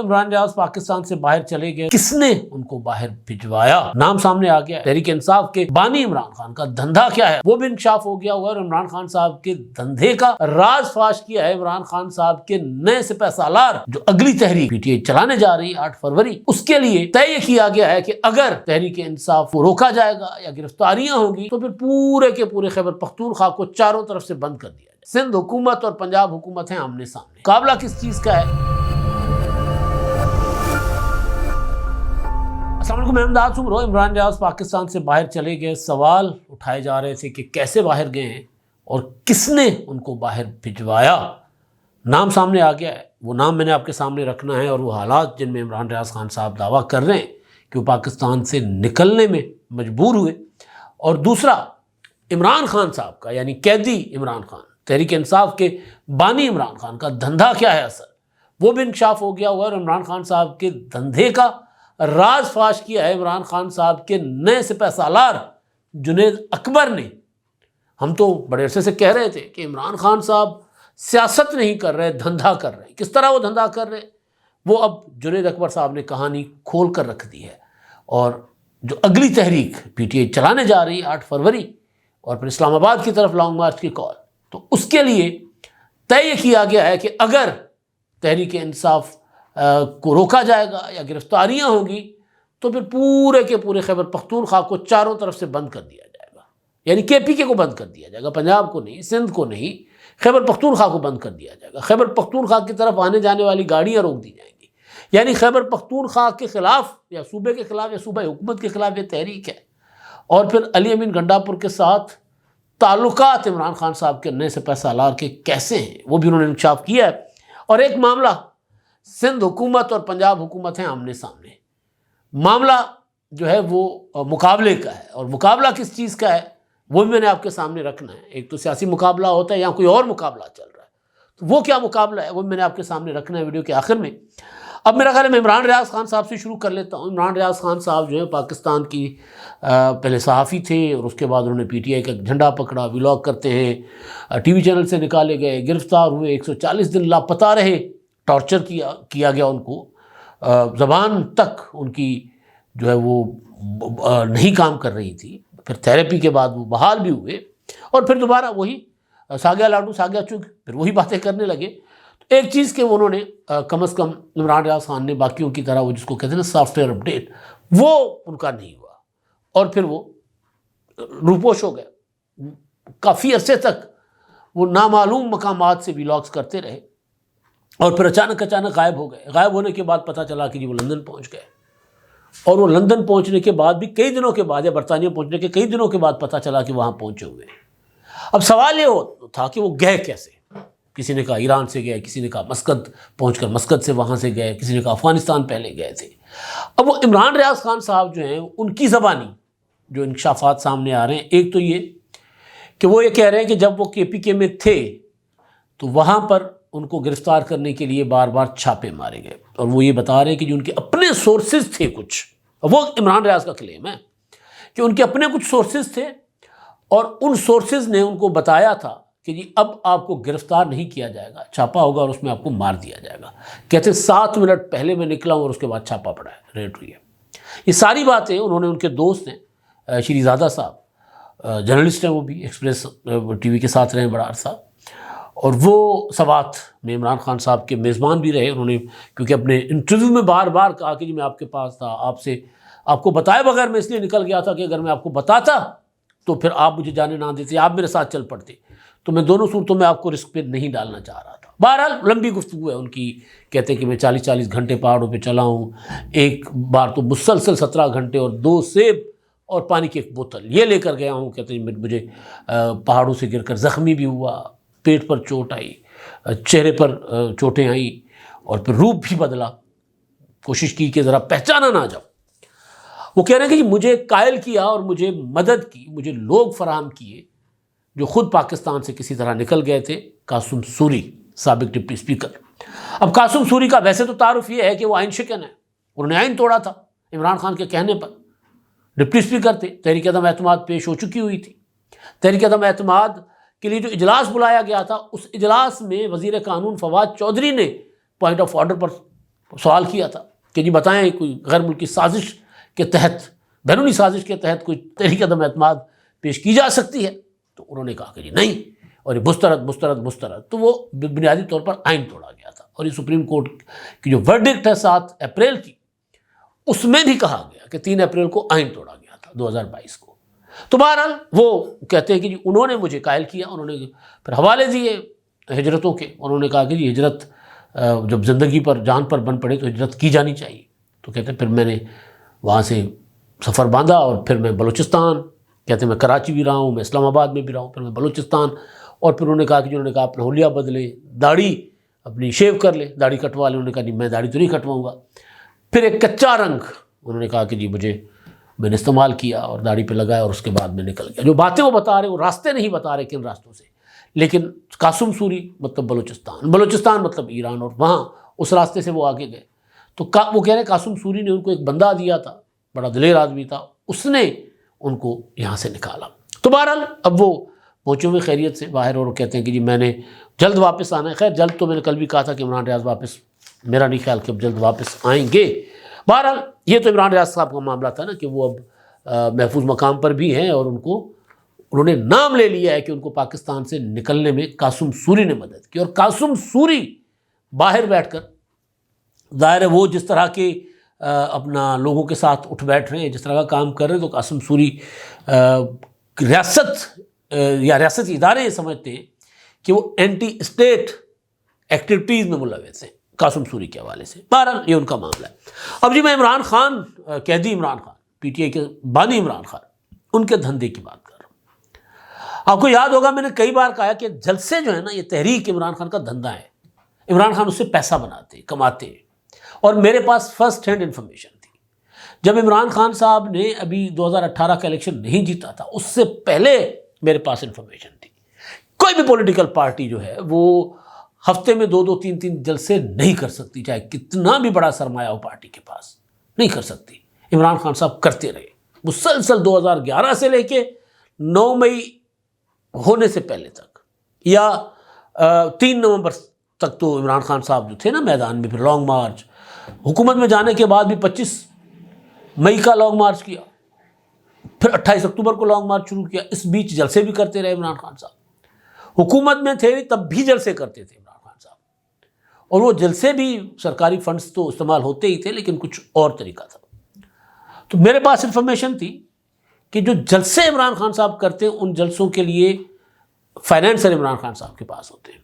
عمران ریاض پاکستان سے باہر چلے گئے، کس نے ان کو باہر بھجوایا؟ نام سامنے آ گیا ہے۔ تحریک انصاف کے بانی عمران خان کا دھندا کیا ہے وہ بھی انکشاف ہو گیا ہوا ہے، اور عمران خان صاحب کے دھندے کا راز فاش کیا ہے عمران خان صاحب کے نئے سپہ سالار جو اگلی تحریک پی ٹی آئی چلانے جا رہی ہے 8 فروری، اس کے لیے طے یہ کیا گیا ہے کہ اگر تحریک انصاف کو روکا جائے گا یا گرفتاریاں ہوگی تو پھر پورے کے پورے خیبر پختونخوا کو چاروں طرف سے بند کر دیا جائے۔ سندھ حکومت اور پنجاب حکومت ہیں آمنے سامنے، مقابلہ کس چیز کا ہے؟ السلام علیکم، میں امداد سمرو۔ عمران ریاض پاکستان سے باہر چلے گئے، سوال اٹھائے جا رہے تھے کہ کیسے باہر گئے ہیں اور کس نے ان کو باہر بھجوایا۔ نام سامنے آ گیا ہے، وہ نام میں نے آپ کے سامنے رکھنا ہے، اور وہ حالات جن میں عمران ریاض خان صاحب دعویٰ کر رہے ہیں کہ وہ پاکستان سے نکلنے میں مجبور ہوئے، اور دوسرا عمران خان صاحب کا یعنی قیدی عمران خان، تحریک انصاف کے بانی عمران خان کا دھندا کیا ہے اصل، وہ بھی انکشاف ہو گیا ہوا ہے، اور عمران خان صاحب کے دھندے کا راز فاش کیا ہے عمران خان صاحب کے نئے سپہ سالار جنید اکبر نے۔ ہم تو بڑے عرصے سے کہہ رہے تھے کہ عمران خان صاحب سیاست نہیں کر رہے، دھندا کر رہے۔ کس طرح وہ دھندا کر رہے، وہ اب جنید اکبر صاحب نے کہانی کھول کر رکھ دی ہے، اور جو اگلی تحریک پی ٹی آئی چلانے جا رہی ہے 8 فروری اور پھر اسلام آباد کی طرف لانگ مارچ کی کال، تو اس کے لیے طے یہ کیا گیا ہے کہ اگر تحریک انصاف کو روکا جائے گا یا گرفتاریاں ہوں گی تو پھر پورے کے پورے خیبر پختونخوا کو چاروں طرف سے بند کر دیا جائے گا، یعنی کے پی کے کو بند کر دیا جائے گا، پنجاب کو نہیں، سندھ کو نہیں، خیبر پختونخوا کو بند کر دیا جائے گا۔ خیبر پختونخوا کی طرف آنے جانے والی گاڑیاں روک دی جائیں گی، یعنی خیبر پختونخوا کے خلاف یا صوبے کے خلاف یا صوبہ حکومت کے خلاف یہ تحریک ہے۔ اور پھر علی امین گنڈاپور کے ساتھ تعلقات عمران خان صاحب کے نئے سپہ سالار کے کیسے ہیں وہ بھی انہوں نے انکشاف کیا ہے، اور ایک معاملہ سندھ حکومت اور پنجاب حکومت ہیں آمنے سامنے۔ معاملہ جو ہے وہ مقابلے کا ہے، اور مقابلہ کس چیز کا ہے وہ بھی میں نے آپ کے سامنے رکھنا ہے۔ ایک تو سیاسی مقابلہ ہوتا ہے یا کوئی اور مقابلہ چل رہا ہے، تو وہ کیا مقابلہ ہے وہ بھی میں نے آپ کے سامنے رکھنا ہے ویڈیو کے آخر میں۔ اب میرا خیال ہے میں عمران ریاض خان صاحب سے شروع کر لیتا ہوں۔ عمران ریاض خان صاحب جو ہے پاکستان کی پہلے صحافی تھے، اور اس کے بعد انہوں نے پی ٹی آئی کا جھنڈا پکڑا، ولاگ کرتے ہیں، ٹی وی چینل سے نکالے گئے، گرفتار ہوئے، 140 دن لاپتہ رہے، ٹارچر کیا گیا ان کو، زبان تک ان کی جو ہے وہ نہیں کام کر رہی تھی، پھر تھیراپی کے بعد وہ بحال بھی ہوئے، اور پھر دوبارہ وہی ساگیا لاڈو ساگیا چگ، پھر وہی باتیں کرنے لگے۔ تو ایک چیز کہ انہوں نے کم از کم عمران ریاض خان نے باقیوں کی طرح وہ جس کو کہتے ہیں نا سافٹ ویئر اپڈیٹ، وہ ان کا نہیں ہوا، اور پھر وہ روپوش ہو گئے۔ کافی عرصے تک وہ نامعلوم مقامات سے ولاگز کرتے رہے، اور پھر اچانک غائب ہو گئے۔ غائب ہونے کے بعد پتہ چلا کہ وہ لندن پہنچ گئے، اور وہ لندن پہنچنے کے بعد بھی کئی دنوں کے بعد، یا برطانیہ پہنچنے کے کئی دنوں کے بعد پتہ چلا کہ وہاں پہنچے ہوئے۔ اب سوال یہ تھا کہ وہ گئے کیسے؟ کسی نے کہا ایران سے گئے، کسی نے کہا مسقط پہنچ کر مسقط سے وہاں سے گئے، کسی نے کہا افغانستان پہلے گئے تھے۔ اب وہ عمران ریاض خان صاحب جو ہیں ان کی زبانی جو انکشافات سامنے آ رہے ہیں، ایک تو یہ کہ وہ یہ کہہ رہے ہیں کہ جب وہ کے پی کے میں تھے تو وہاں پر ان کو گرفتار کرنے کے لیے بار بار چھاپے مارے گئے، اور وہ یہ بتا رہے ہیں کہ جو ان کے اپنے سورسز تھے کچھ، وہ عمران ریاض کا کلیم ہے کہ ان کے اپنے کچھ سورسز تھے، اور ان سورسز نے ان کو بتایا تھا کہ جی اب آپ کو گرفتار نہیں کیا جائے گا، چھاپا ہوگا اور اس میں آپ کو مار دیا جائے گا۔ کہتے ہیں 7 منٹ پہلے میں نکلا ہوں اور اس کے بعد چھاپا پڑا ہے، ریڈ ہوئی ہے۔ یہ ساری باتیں انہوں نے ان کے دوست ہیں شری زادہ صاحب، جرنلسٹ ہیں، وہ بھی ایکسپریس ٹی وی کے ساتھ رہے بڑا عرصہ، اور وہ سوات میں عمران خان صاحب کے میزبان بھی رہے۔ انہوں نے کیونکہ اپنے انٹرویو میں بار بار کہا کہ جی میں آپ کے پاس تھا، آپ کو بتائے بغیر میں اس لیے نکل گیا تھا کہ اگر میں آپ کو بتاتا تو پھر آپ مجھے جانے نہ دیتے، آپ میرے ساتھ چل پڑتے، تو میں دونوں صورتوں میں آپ کو رسک پہ نہیں ڈالنا چاہ رہا تھا۔ بہرحال لمبی گفتگو ہے ان کی، کہتے ہیں کہ میں 40 گھنٹے پہاڑوں پہ چلا ہوں، ایک بار تو مسلسل 17 گھنٹے اور 2 سیب اور پانی کی ایک بوتل یہ لے کر گیا ہوں۔ کہتے ہیں مجھے پہاڑوں سے گر کر زخمی بھی ہوا، پیٹ پر چوٹ آئی، چہرے پر چوٹیں آئیں، اور پھر روپ بھی بدلا، کوشش کی کہ ذرا پہچانا نہ جاؤ۔ وہ کہہ رہے ہیں کہ جی مجھے قائل کیا اور مجھے مدد کی، مجھے لوگ فراہم کیے جو خود پاکستان سے کسی طرح نکل گئے تھے۔ قاسم سوری سابق ڈپٹی اسپیکر۔ اب قاسم سوری کا ویسے تو تعارف یہ ہے کہ وہ آئین شکن ہے، انہوں نے آئین توڑا تھا عمران خان کے کہنے پر، ڈپٹی اسپیکر تھے، تحریک عدم اعتماد پیش ہو چکی ہوئی تھی۔ تحریک عدم اعتماد کے لیے جو اجلاس بلایا گیا تھا، اس اجلاس میں وزیر قانون فواد چودھری نے پوائنٹ آف آرڈر پر سوال کیا تھا کہ جی بتائیں کوئی غیر ملکی سازش کے تحت، بیرونی سازش کے تحت کوئی تحریک عدم اعتماد پیش کی جا سکتی ہے؟ تو انہوں نے کہا کہ جی نہیں، اور یہ مسترد، تو وہ بنیادی طور پر آئین توڑا گیا تھا، اور یہ سپریم کورٹ کی جو ورڈکٹ ہے 7 اپریل کی، اس میں بھی کہا گیا کہ 3 اپریل کو آئین توڑا گیا تھا 2022 کو۔ تو بہرحال وہ کہتے ہیں کہ جی انہوں نے مجھے قائل کیا، انہوں نے پھر حوالے دیے ہجرتوں کے، انہوں نے کہا کہ جی ہجرت جب زندگی پر جان پر بن پڑے تو ہجرت کی جانی چاہیے۔ تو کہتے ہیں پھر میں نے وہاں سے سفر باندھا، اور پھر میں بلوچستان، کہتے ہیں میں کراچی بھی رہا ہوں، میں اسلام آباد میں بھی رہا ہوں، پھر میں بلوچستان، اور پھر انہوں نے کہا کہ انہوں نے کہا اپنا حلیہ بدلیں، داڑھی اپنی شیو کر لیں، داڑھی کٹوا لیں۔ انہوں نے کہا نہیں، میں داڑھی تو نہیں کٹواؤں گا۔ پھر ایک کچا رنگ انہوں نے کہا کہ جی میں نے استعمال کیا اور داڑھی پہ لگایا، اور اس کے بعد میں نکل گیا۔ جو باتیں وہ بتا رہے وہ راستے نہیں بتا رہے کن راستوں سے، لیکن قاسم سوری مطلب بلوچستان مطلب ایران، اور وہاں اس راستے سے وہ آگے گئے۔ تو وہ کہہ رہے قاسم سوری نے ان کو ایک بندہ دیا تھا، بڑا دلیر آدمی تھا، اس نے ان کو یہاں سے نکالا۔ تو بہرحال اب وہ پہنچے ہوئے خیریت سے باہر، اور کہتے ہیں کہ جی میں نے جلد واپس آنا ہے۔ خیر جلد تو میں نے کل بھی کہا تھا کہ عمران ریاض واپس، میرا نہیں خیال کہ اب جلد واپس آئیں گے۔ بہرحال یہ تو عمران ریاض صاحب کا معاملہ تھا نا کہ وہ اب محفوظ مقام پر بھی ہیں، اور انہوں نے نام لے لیا ہے کہ ان کو پاکستان سے نکلنے میں قاسم سوری نے مدد کی۔ اور قاسم سوری باہر بیٹھ کر، ظاہر ہے وہ جس طرح کے اپنا لوگوں کے ساتھ اٹھ بیٹھ رہے ہیں، جس طرح کا کام کر رہے ہیں، تو قاسم سوری ریاست یا ریاستی ادارے یہ سمجھتے ہیں کہ وہ اینٹی اسٹیٹ ایکٹیویٹیز میں ملوث ہیں قاسم سوری کے حوالے سے۔ بہرحال یہ ان کا معاملہ ہے۔ اب جی میں عمران خان، قیدی Imran Khan, P T I کے بانی عمران خان، ان کے دھندے کی بات کر رہا ہوں۔ آپ کو یاد ہوگا میں نے کئی بار کہا کہ جلسے جو ہے نا، یہ تحریک عمران خان کا دھندا ہے۔ عمران خان اس سے پیسہ بناتے، کماتے، اور میرے پاس فرسٹ ہینڈ انفارمیشن تھی۔ جب عمران خان صاحب نے ابھی 2018 کا الیکشن نہیں جیتا تھا، اس سے پہلے میرے پاس انفارمیشن تھی کوئی بھی پولیٹیکل پارٹی جو ہے وہ ہفتے میں 2 3 جلسے نہیں کر سکتی، چاہے کتنا بھی بڑا سرمایہ ہو پارٹی کے پاس، نہیں کر سکتی۔ عمران خان صاحب کرتے رہے مسلسل 2011 سے لے کے 9 مئی ہونے سے پہلے تک، یا 3 نومبر تک تو عمران خان صاحب جو تھے نا میدان میں، پھر لانگ مارچ، حکومت میں جانے کے بعد بھی 25 مئی کا لانگ مارچ کیا، پھر 28 اکتوبر کو لانگ مارچ شروع کیا۔ اس بیچ جلسے بھی کرتے رہے عمران خان صاحب، حکومت میں تھے تب بھی جلسے کرتے تھے عمران خان صاحب، اور وہ جلسے بھی سرکاری فنڈز تو استعمال ہوتے ہی تھے، لیکن کچھ اور طریقہ تھا۔ تو میرے پاس انفارمیشن تھی کہ جو جلسے عمران خان صاحب کرتے ہیں، ان جلسوں کے لیے فائنینسر عمران خان صاحب کے پاس ہوتے ہیں،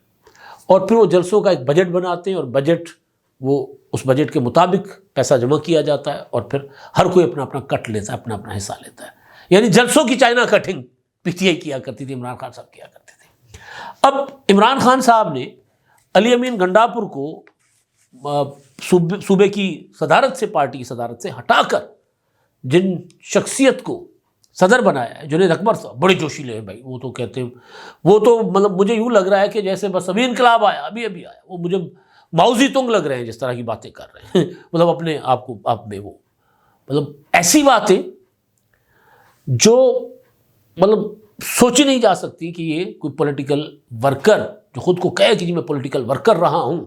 اور پھر وہ جلسوں کا ایک بجٹ بناتے ہیں، اور بجٹ، وہ اس بجٹ کے مطابق پیسہ جمع کیا جاتا ہے، اور پھر ہر کوئی اپنا اپنا کٹ لیتا ہے، اپنا اپنا حصہ لیتا ہے۔ یعنی جلسوں کی China cutting P T I کیا کرتی تھی، عمران خان صاحب کیا کرتے تھے۔ اب عمران خان صاحب نے علی امین گنڈاپور کو صوبے کی صدارت سے، پارٹی کی صدارت سے ہٹا کر جن شخصیت کو صدر بنایا ہے، جنید اکبر صاحب بڑے جوشیلے ہیں بھائی، وہ تو کہتے ہیں، وہ تو مطلب مجھے یوں لگ رہا ہے کہ جیسے بس ابھی انقلاب آیا، ابھی آیا، وہ مجھے ماؤزی تنگ لگ رہے ہیں جس طرح کی باتیں کر رہے ہیں مطلب اپنے آپ میں وہ مطلب ایسی باتیں جو مطلب سوچی نہیں جا سکتی کہ یہ کوئی پولیٹیکل ورکر جو خود کو کہے کہ جی میں پولیٹیکل ورکر رہا ہوں،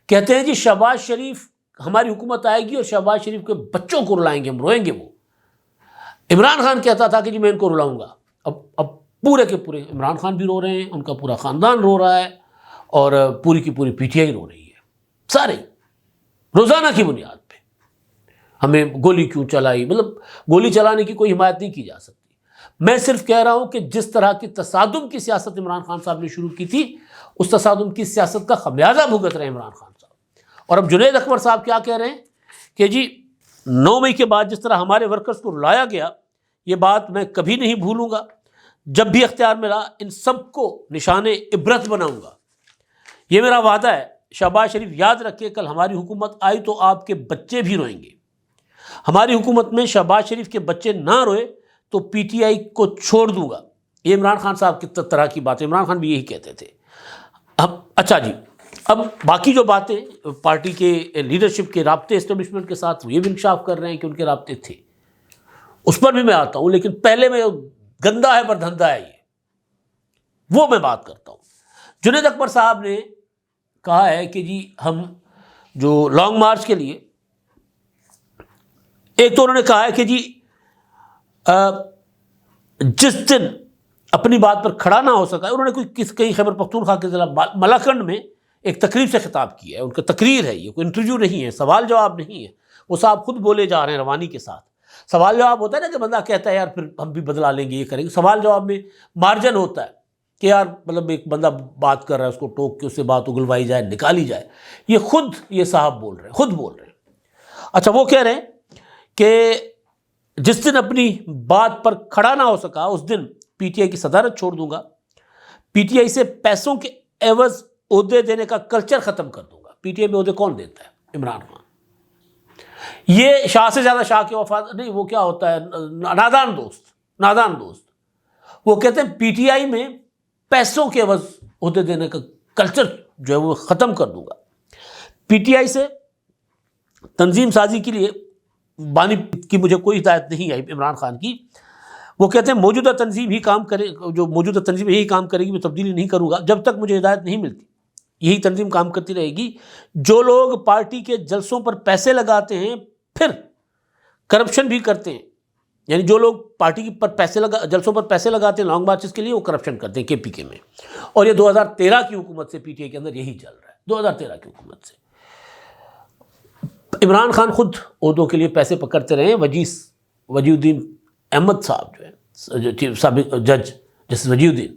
کہتے ہیں جی شہباز شریف ہماری حکومت آئے گی اور شہباز شریف کے بچوں کو رلائیں گے، ہم روئیں گے۔ وہ عمران خان کہتا تھا کہ جی میں ان کو رلاؤں گا۔ اب پورے کے پورے عمران خان بھی رو رہے ہیں، ان کا پورا خاندان رو رہا ہے، اور پوری کی پوری پی ٹی آئی رو رہی ہے، سارے روزانہ کی بنیاد پہ ہمیں گولی کیوں چلائی، مطلب گولی چلانے کی کوئی حمایت نہیں کی جا سکتی۔ میں صرف کہہ رہا ہوں کہ جس طرح کی تصادم کی سیاست عمران خان صاحب نے شروع کی تھی، اس تصادم کی سیاست کا خمیازہ بھگت رہے عمران خان صاحب۔ اور اب جنید اکبر صاحب کیا کہہ رہے ہیں کہ جی 9 مئی کے بعد جس طرح ہمارے ورکرز کو رلایا گیا، یہ بات میں کبھی نہیں بھولوں گا، جب بھی اختیار ملا ان سب کو نشان عبرت بناؤں گا، یہ میرا وعدہ ہے۔ شہباز شریف یاد رکھے، کل ہماری حکومت آئی تو آپ کے بچے بھی روئیں گے۔ ہماری حکومت میں شہباز شریف کے بچے نہ روئے تو پی ٹی آئی کو چھوڑ دوں گا۔ یہ عمران خان صاحب کی طرح کی باتیں، عمران خان بھی یہی کہتے تھے۔ اچھا جی، اب باقی جو باتیں پارٹی کے لیڈرشپ کے رابطے اسٹیبلشمنٹ کے ساتھ، یہ بھی انکشاف کر رہے ہیں کہ ان کے رابطے تھے، اس پر بھی میں آتا ہوں، لیکن پہلے میں گندا ہے پر دھندا ہے وہ میں بات کرتا ہوں۔ جنید اکبر صاحب نے کہا ہے کہ جی ہم جو لانگ مارچ کے لیے، ایک تو انہوں نے کہا ہے کہ جی جس دن اپنی بات پر کھڑا نہ ہو سکا، انہوں نے کہیں خیبر پختونخوا کے ضلع ملاکنڈ میں ایک تقریب سے خطاب کیا ہے، ان کا تقریر ہے، یہ کوئی انٹرویو نہیں ہے، سوال جواب نہیں ہے، وہ صاحب خود بولے جا رہے ہیں روانی کے ساتھ۔ سوال جواب ہوتا ہے نا کہ بندہ کہتا ہے یار پھر ہم بھی بدلا لیں گے، یہ کریں گے، سوال جواب میں مارجن ہوتا ہے کہ یار مطلب ایک بندہ بات کر رہا ہے، اس کو ٹوک کے اس سے بات اگلوائی جائے، نکالی جائے، یہ خود یہ صاحب بول رہے ہیں، خود بول رہے ہیں۔ اچھا، وہ کہہ رہے ہیں کہ جس دن اپنی بات پر کھڑا نہ ہو سکا اس دن پی ٹی آئی کی صدارت چھوڑ دوں گا، پی ٹی آئی سے پیسوں کے عوض عہدے دینے کا کلچر ختم کر دوں گا۔ پی ٹی آئی میں عہدے کون دیتا ہے؟ عمران خان۔ یہ شاہ سے زیادہ شاہ کے وفاد نہیں، وہ کیا ہوتا ہے، نادان دوست۔ وہ کہتے ہیں پی ٹی آئی میں پیسوں کے عوض عہدے دینے کا کلچر جو ہے وہ ختم کر دوں گا۔ پی ٹی آئی سے تنظیم سازی کے لیے بانی کی مجھے کوئی ہدایت نہیں آئی عمران خان کی۔ وہ کہتے ہیں موجودہ تنظیم ہی کام کرے، جو موجودہ تنظیم یہی کام کرے گی، میں تبدیلی نہیں کروں گا جب تک مجھے ہدایت نہیں ملتی، یہی تنظیم کام کرتی رہے گی۔ جو لوگ پارٹی کے جلسوں پر پیسے لگاتے ہیں پھر کرپشن بھی کرتے ہیں، یعنی جو لوگ پارٹی پر جلسوں پر پیسے لگاتے ہیں لانگ مارچز کے لیے، وہ کرپشن کرتے ہیں کے پی کے میں، اور یہ 2013 کی حکومت سے پی ٹی آئی کے اندر یہی چل رہا ہے، 2013 کی حکومت سے۔ عمران خان خود عہدوں کے لیے پیسے پکڑتے رہے ہیں۔ وجی الدین احمد صاحب جو ہے سابق جج جسٹس وجی الدین،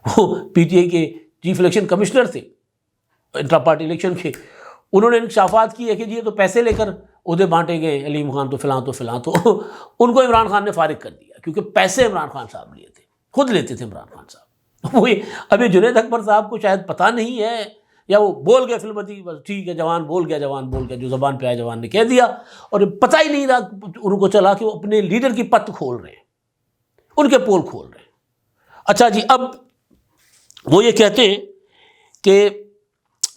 وہ پی ٹی آئی کے چیف الیکشن کمشنر تھے انٹرا پارٹی الیکشن کے، انہوں نے انکشافات کی ہے کہ یہ تو پیسے لے کر عہدے بانٹے گئے، علیم خان تو فلاں تو فلاں، تو ان کو عمران خان نے فارغ کر دیا کیونکہ پیسے عمران خان صاحب لیے تھے، خود لیتے تھے عمران خان صاحب۔ وہی ابھی جنید اکبر صاحب کو شاید پتہ نہیں ہے، یا وہ بول گئے فلمتی، بس ٹھیک ہے، جوان بول گیا، جو زبان پہ آیا جوان نے کہہ دیا، اور پتہ ہی نہیں رہا ان کو چلا کہ وہ اپنے لیڈر کی پت کھول رہے ہیں، ان کے پول کھول رہے ہیں۔ اچھا جی، اب وہ یہ کہتے ہیں کہ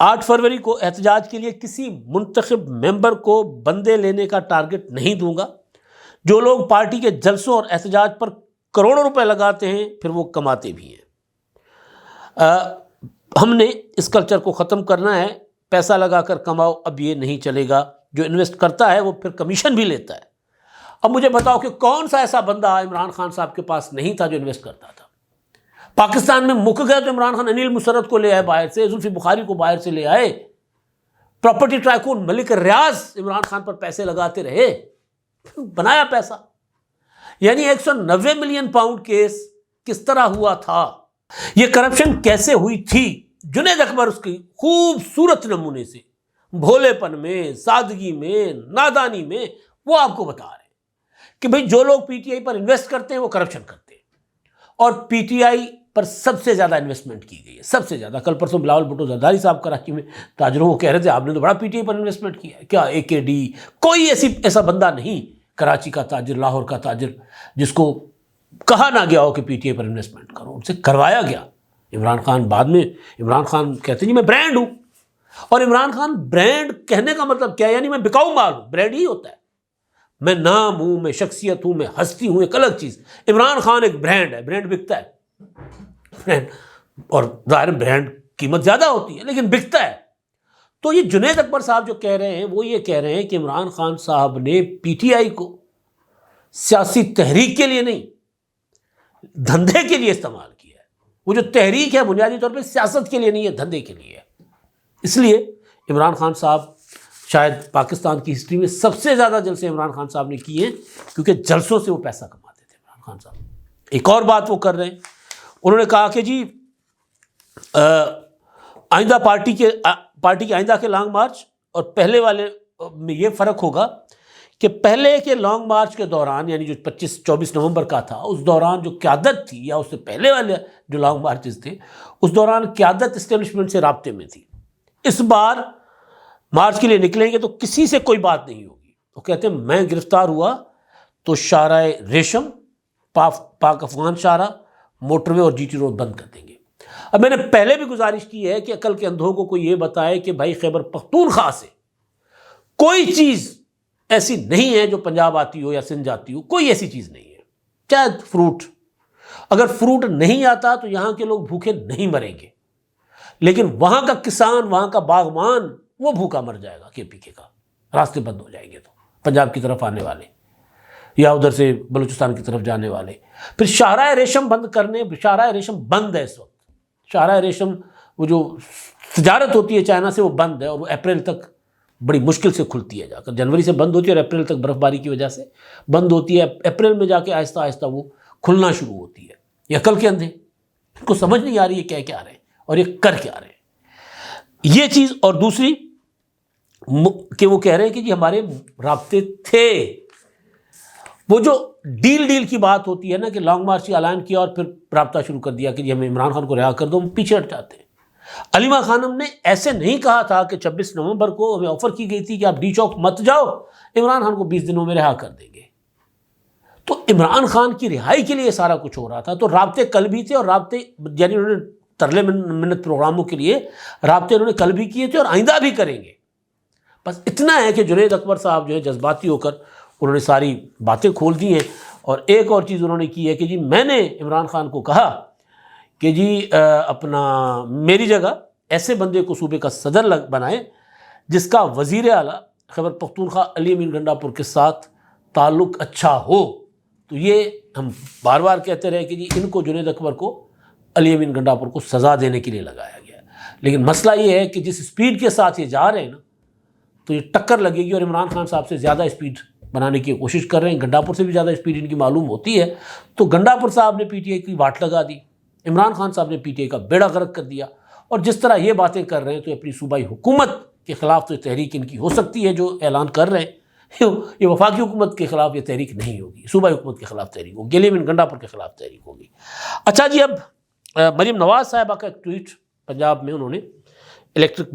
8 فروری کو احتجاج کے لیے کسی منتخب ممبر کو بندے لینے کا ٹارگٹ نہیں دوں گا۔ جو لوگ پارٹی کے جلسوں اور احتجاج پر کروڑوں روپے لگاتے ہیں پھر وہ کماتے بھی ہیں۔ ہم نے اس کلچر کو ختم کرنا ہے، پیسہ لگا کر کماؤ، اب یہ نہیں چلے گا۔ جو انویسٹ کرتا ہے وہ پھر کمیشن بھی لیتا ہے۔ اب مجھے بتاؤ کہ کون سا ایسا بندہ عمران خان صاحب کے پاس نہیں تھا جو انویسٹ کرتا تھا؟ پاکستان میں مک گیا تو عمران خان انیل مسرت کو لے آئے باہر سے، زلفی بخاری کو باہر سے لے آئے، پراپرٹی ٹرائکون ملک ریاض عمران خان پر پیسے لگاتے رہے، بنایا پیسہ۔ یعنی 190 ملین پاؤنڈ کیس کس طرح ہوا تھا، یہ کرپشن کیسے ہوئی تھی، جنید اکبر اس کی خوبصورت نمونے سے بھولے پن میں، سادگی میں، نادانی میں وہ آپ کو بتا رہے ہیں کہ بھئی جو لوگ P T I per invest کرتے ہیں وہ کرپشن کرتے ہیں، اور پی ٹی آئی پر سب سے زیادہ انویسٹمنٹ کی گئی ہے، سب سے زیادہ۔ کل پرسوں بلاول بھٹو زرداری صاحب کراچی میں تاجروں کو کہہ رہے تھے آپ نے تو بڑا P T I per investment کیا ہے، کیا اے کے ڈی، کوئی ایسا بندہ نہیں کراچی کا تاجر، لاہور کا تاجر جس کو کہا نہ گیا ہو کہ P T I per investment کرو، ان سے کروایا گیا۔ عمران خان بعد میں عمران خان کہتے ہیں جی میں برانڈ ہوں، اور عمران خان برانڈ کہنے کا مطلب کیا ہے؟ یعنی میں بکاؤ مال ہوں، برانڈ ہی ہوتا ہے، میں نام ہوں، میں شخصیت ہوں، میں ہستی ہوں، ایک الگ چیز۔ عمران خان ایک برانڈ ہے، برانڈ بکتا ہے، برانڈ، اور ظاہر برانڈ قیمت زیادہ ہوتی ہے لیکن بکتا ہے۔ تو یہ جنید اکبر صاحب جو کہہ رہے ہیں وہ یہ کہہ رہے ہیں کہ عمران خان صاحب نے پی ٹی آئی کو سیاسی تحریک کے لیے نہیں، دھندے کے لیے استعمال کیا ہے۔ وہ جو تحریک ہے بنیادی طور پہ سیاست کے لیے نہیں ہے، دھندے کے لیے ہے۔ اس لیے عمران خان صاحب شاید پاکستان کی ہسٹری میں سب سے زیادہ جلسے عمران خان صاحب نے کیے ہیں، کیونکہ جلسوں سے وہ پیسہ کماتے تھے عمران خان صاحب۔ ایک اور بات وہ کر رہے ہیں، انہوں نے کہا کہ جی آئندہ پارٹی کے آئندہ کے لانگ مارچ اور پہلے والے میں یہ فرق ہوگا کہ پہلے کے لانگ مارچ کے دوران، یعنی جو 25-24 نومبر کا تھا، اس دوران جو قیادت تھی، یا اس سے پہلے والے جو لانگ مارچز تھے، اس دوران قیادت اسٹیبلشمنٹ سے رابطے میں تھی۔ اس بار مارچ کے لیے نکلیں گے تو کسی سے کوئی بات نہیں ہوگی۔ وہ کہتے ہیں میں گرفتار ہوا تو شاہراہ ریشم، پاک افغان شاہراہ، موٹر وے اور جی ٹی روڈ بند کر دیں گے۔ اب میں نے پہلے بھی گزارش کی ہے کہ عقل کے اندھوں کو کوئی یہ بتائے کہ بھائی خیبر پختونخوا سے کوئی چیز ایسی نہیں ہے جو پنجاب آتی ہو یا سندھ جاتی ہو، کوئی ایسی چیز نہیں ہے، چاہے فروٹ، اگر فروٹ نہیں آتا تو یہاں کے لوگ بھوکے نہیں مریں گے، لیکن وہاں کا کسان، وہاں کا باغبان وہ بھوکا مر جائے گا KPK کا، راستے بند ہو جائیں گے تو پنجاب کی طرف آنے والے یا ادھر سے بلوچستان کی طرف جانے والے۔ پھر شاہراہ ریشم بند کرنے، شاہراہ ریشم بند ہے اس وقت، شاہراہ ریشم وہ جو تجارت ہوتی ہے چائنا سے وہ بند ہے، اور وہ اپریل تک بڑی مشکل سے کھلتی ہے، جا کر جنوری سے بند ہوتی ہے اور اپریل تک برف باری کی وجہ سے بند ہوتی ہے، اپریل میں جا کے آہستہ آہستہ وہ کھلنا شروع ہوتی ہے۔ یہ عقل کے اندھے، ان کو سمجھ نہیں آ رہی ہے کہہ کیا رہے ہیں اور یہ کر کیا رہے ہیں، یہ چیز۔ اور دوسری کہ وہ کہہ رہے ہیں کہ جی ہمارے رابطے تھے، وہ جو ڈیل کی بات ہوتی ہے نا کہ لانگ مارچ کا اعلان کیا اور پھر رابطہ شروع کر دیا کہ جی ہمیں عمران خان کو رہا کر دو، ہم پیچھے ہٹ جاتے ہیں۔ علیمہ خانم نے ایسے نہیں کہا تھا کہ 26 نومبر کو ہمیں آفر کی گئی تھی کہ آپ ڈی چوک مت جاؤ، عمران خان کو 20 دنوں میں رہا کر دیں گے۔ تو عمران خان کی رہائی کے لیے سارا کچھ ہو رہا تھا، تو رابطے کل بھی تھے، اور رابطے یعنی انہوں نے ترلے منت پروگراموں کے لیے رابطے انہوں نے کل بھی کیے تھے اور آئندہ بھی کریں گے۔ بس اتنا ہے کہ جنید اکبر صاحب جو ہے جذباتی ہو کر انہوں نے ساری باتیں کھول دی ہیں۔ اور ایک اور چیز انہوں نے کی ہے کہ جی میں نے عمران خان کو کہا کہ جی اپنا میری جگہ ایسے بندے کو صوبے کا صدر بنائے جس کا وزیر اعلیٰ خیبر پختونخوا علی امین گنڈاپور کے ساتھ تعلق اچھا ہو۔ تو یہ ہم بار بار کہتے رہے کہ جی ان کو جنید اکبر کو علی امین گنڈاپور کو سزا دینے کے لیے لگایا گیا ہے، لیکن مسئلہ یہ ہے کہ جس سپیڈ کے ساتھ یہ جا رہے ہیں نا تو یہ ٹکر لگے گی، اور عمران خان صاحب سے زیادہ سپیڈ بنانے کی کوشش کر رہے ہیں، گنڈاپور سے بھی زیادہ سپیڈ ان کی معلوم ہوتی ہے۔ تو گنڈاپور صاحب نے PTI کی واٹ لگا دی، عمران خان صاحب نے PTI کا بیڑا غرق کر دیا، اور جس طرح یہ باتیں کر رہے ہیں تو اپنی صوبائی حکومت کے خلاف تو تحریک ان کی ہو سکتی ہے جو اعلان کر رہے ہیں، یہ وفاقی حکومت کے خلاف یہ تحریک نہیں ہوگی، صوبائی حکومت کے خلاف تحریک ہوگی، علی امین گنڈاپور کے خلاف تحریک ہوگی۔ اچھا جی، اب مریم نواز صاحبہ کا ایک ٹویٹ، پنجاب میں انہوں نے الیکٹرک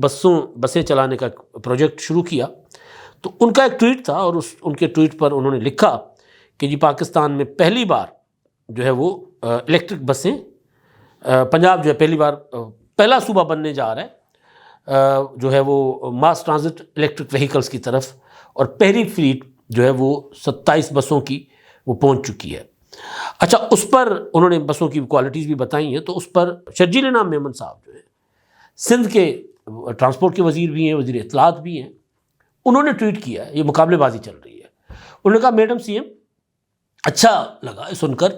بسیں چلانے کا پروجیکٹ شروع کیا، تو ان کا ایک ٹویٹ تھا، اور ان کے ٹویٹ پر انہوں نے لکھا کہ جی پاکستان میں پہلی بار جو ہے وہ الیکٹرک بسیں، پنجاب جو ہے پہلی بار پہلا صوبہ بننے جا رہا ہے جو ہے وہ ماس ٹرانزٹ الیکٹرک وہیکلز کی طرف، اور پہلی فلیٹ جو ہے وہ 27 بسوں کی وہ پہنچ چکی ہے۔ اچھا، اس پر انہوں نے بسوں کی کوالٹیز بھی بتائی ہیں، تو اس پر شرجیل انعام میمن صاحب جو ہے سندھ کے ٹرانسپورٹ کے وزیر بھی ہیں، وزیر اطلاعات بھی ہیں، انہوں نے ٹویٹ کیا ہے، یہ مقابلے بازی چل رہی ہے، انہوں نے کہا میڈم CM اچھا لگا سن کر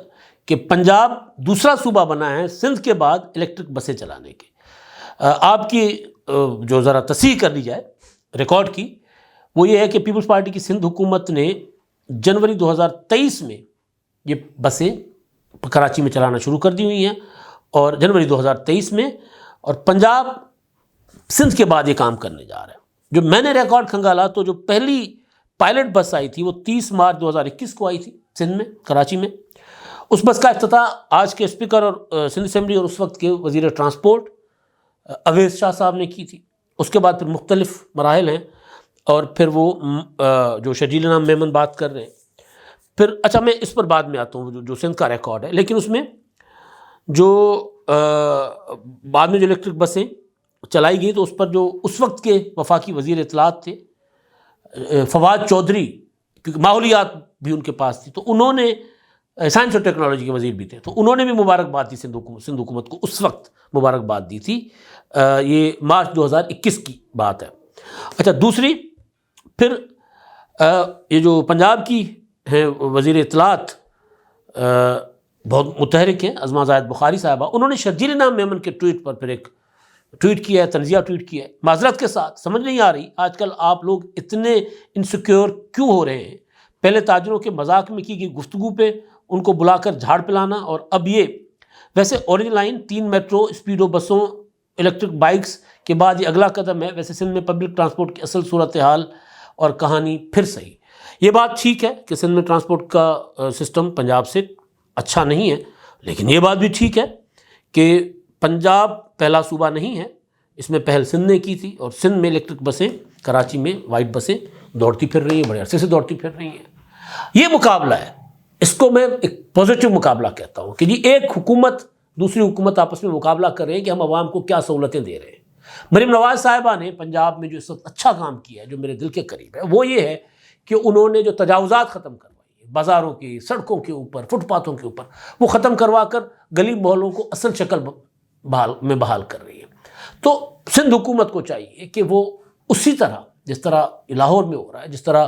کہ پنجاب دوسرا صوبہ بنا ہے سندھ کے بعد الیکٹرک بسیں چلانے کے۔ آپ کی جو ذرا تصحیح کر لی جائے ریکارڈ کی، وہ یہ ہے کہ پیپلز پارٹی کی سندھ حکومت نے جنوری 2023 میں یہ بسیں کراچی میں چلانا شروع کر دی ہوئی ہیں، اور جنوری 2023 میں، اور پنجاب سندھ کے بعد یہ کام کرنے جا رہا ہے۔ جو میں نے ریکارڈ کھنگالا تو جو پہلی پائلٹ بس آئی تھی وہ 30 مارچ 2021 کو آئی تھی سندھ میں، کراچی میں۔ اس بس کا افتتاح آج کے اسپیکر اور سندھ اسمبلی اور اس وقت کے وزیر ٹرانسپورٹ اویس شاہ صاحب نے کی تھی۔ اس کے بعد پھر مختلف مراحل ہیں، اور پھر وہ جو شرجیل انعام میمن بات کر رہے ہیں، پھر اچھا میں اس پر بعد میں آتا ہوں جو سندھ کا ریکارڈ ہے، لیکن اس میں جو بعد میں جو الیکٹرک بسیں چلائی گئی تو اس پر جو اس وقت کے وفاقی وزیر اطلاعات تھے فواد چودھری، کیونکہ ماحولیات بھی ان کے پاس تھی، تو انہوں نے سائنس اور ٹیکنالوجی کے وزیر بھی تھے، تو انہوں نے بھی مبارکباد دی سندھ حکومت کو، اس وقت مبارکباد دی تھی۔ یہ مارچ 2021 کی بات ہے۔ اچھا، دوسری پھر یہ جو پنجاب کی ہیں وزیر اطلاعات بہت متحرک ہیں، عظمیٰ زاہد بخاری صاحبہ، انہوں نے شرجیل انعام میمن کے ٹویٹ پر پھر ایک ٹویٹ کیا ہے، تنزیہ ٹویٹ کیا ہے، معذرت کے ساتھ سمجھ نہیں آ رہی آج کل آپ لوگ اتنے انسیکیور کیوں ہو رہے ہیں۔ پہلے تاجروں کے مذاق میں کی گئی گفتگو پہ ان کو بلا کر جھاڑ پلانا، اور اب یہ ویسے اورنج لائن 3 میٹرو اسپیڈو بسوں الیکٹرک بائکس کے بعد یہ اگلا قدم ہے۔ ویسے سندھ میں پبلک ٹرانسپورٹ کی اصل صورتحال اور کہانی پھر صحیح، یہ بات ٹھیک ہے کہ سندھ میں ٹرانسپورٹ کا سسٹم پنجاب سے اچھا نہیں ہے، لیکن یہ بات بھی ٹھیک ہے کہ پنجاب پہلا صوبہ نہیں ہے، اس میں پہل سندھ نے کی تھی، اور سندھ میں الیکٹرک بسیں کراچی میں وائٹ بسیں دوڑتی پھر رہی ہیں، بڑے عرصے سے دوڑتی پھر رہی ہیں۔ یہ مقابلہ ہے، اس کو میں ایک پازیٹیو مقابلہ کہتا ہوں کہ جی ایک حکومت دوسری حکومت آپس میں مقابلہ کر رہے ہیں کہ ہم عوام کو کیا سہولتیں دے رہے ہیں۔ مریم نواز صاحبہ نے پنجاب میں جو اس وقت اچھا کام کیا ہے جو میرے دل کے قریب ہے، وہ یہ ہے کہ انہوں نے جو تجاوزات ختم کروائی ہے بازاروں کی، سڑکوں کے اوپر، فٹ پاتھوں کے اوپر، وہ ختم کروا کر گلی محلوں کو اصل شکل میں بحال کر رہی ہے۔ تو سندھ حکومت کو چاہیے کہ وہ اسی طرح جس طرح لاہور میں ہو رہا ہے، جس طرح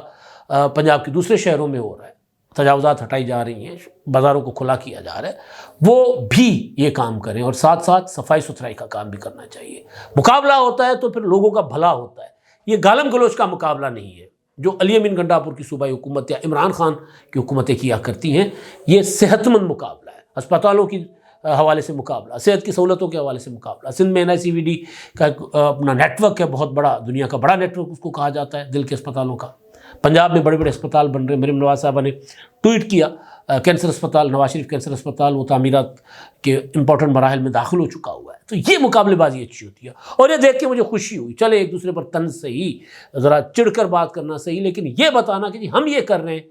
پنجاب کے دوسرے شہروں میں ہو رہا ہے، تجاوزات ہٹائی جا رہی ہیں، بازاروں کو کھلا کیا جا رہا ہے، وہ بھی یہ کام کریں، اور ساتھ ساتھ صفائی ستھرائی کا کام بھی کرنا چاہیے۔ مقابلہ ہوتا ہے تو پھر لوگوں کا بھلا ہوتا ہے، یہ گالم گلوچ کا مقابلہ نہیں ہے جو علی امین گنڈاپور کی صوبائی حکومت یا عمران خان کی حکومتیں کیا کرتی ہیں۔ یہ صحت مند مقابلہ ہے، اسپتالوں کی حوالے سے مقابلہ، صحت کی سہولتوں کے حوالے سے مقابلہ۔ سندھ میں NICVD کا اپنا نیٹ ورک ہے، بہت بڑا، دنیا کا بڑا نیٹ ورک اس کو کہا جاتا ہے، دل کے اسپتالوں کا۔ پنجاب میں بڑے بڑے اسپتال بن رہے ہیں۔ مریم نواز صاحبہ نے ٹویٹ کیا، کینسر اسپتال، نواز شریف کینسر اسپتال، وہ تعمیرات کے امپورٹنٹ مراحل میں داخل ہو چکا ہوا ہے۔ تو یہ مقابلے بازی اچھی ہوتی ہے، اور یہ دیکھ کے مجھے خوشی ہوئی۔ چلے ایک دوسرے پر طنز صحیح، ذرا چڑ کر بات کرنا صحیح، لیکن یہ بتانا کہ جی ہم یہ کر رہے ہیں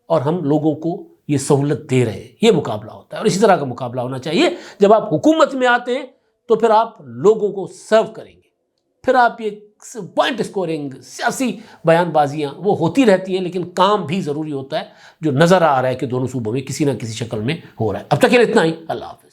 اور ہم لوگوں کو یہ سہولت دے رہے ہیں، یہ مقابلہ ہوتا ہے۔ اور اسی طرح کا مقابلہ ہونا چاہیے۔ جب آپ حکومت میں آتے ہیں تو پھر آپ لوگوں کو سرو کریں گے، پھر آپ یہ پوائنٹ اسکورنگ، سیاسی بیان بازیاں وہ ہوتی رہتی ہیں، لیکن کام بھی ضروری ہوتا ہے جو نظر آ رہا ہے کہ دونوں صوبوں میں کسی نہ کسی شکل میں ہو رہا ہے۔ اب تک کے لیے اتنا ہی، اللہ حافظ۔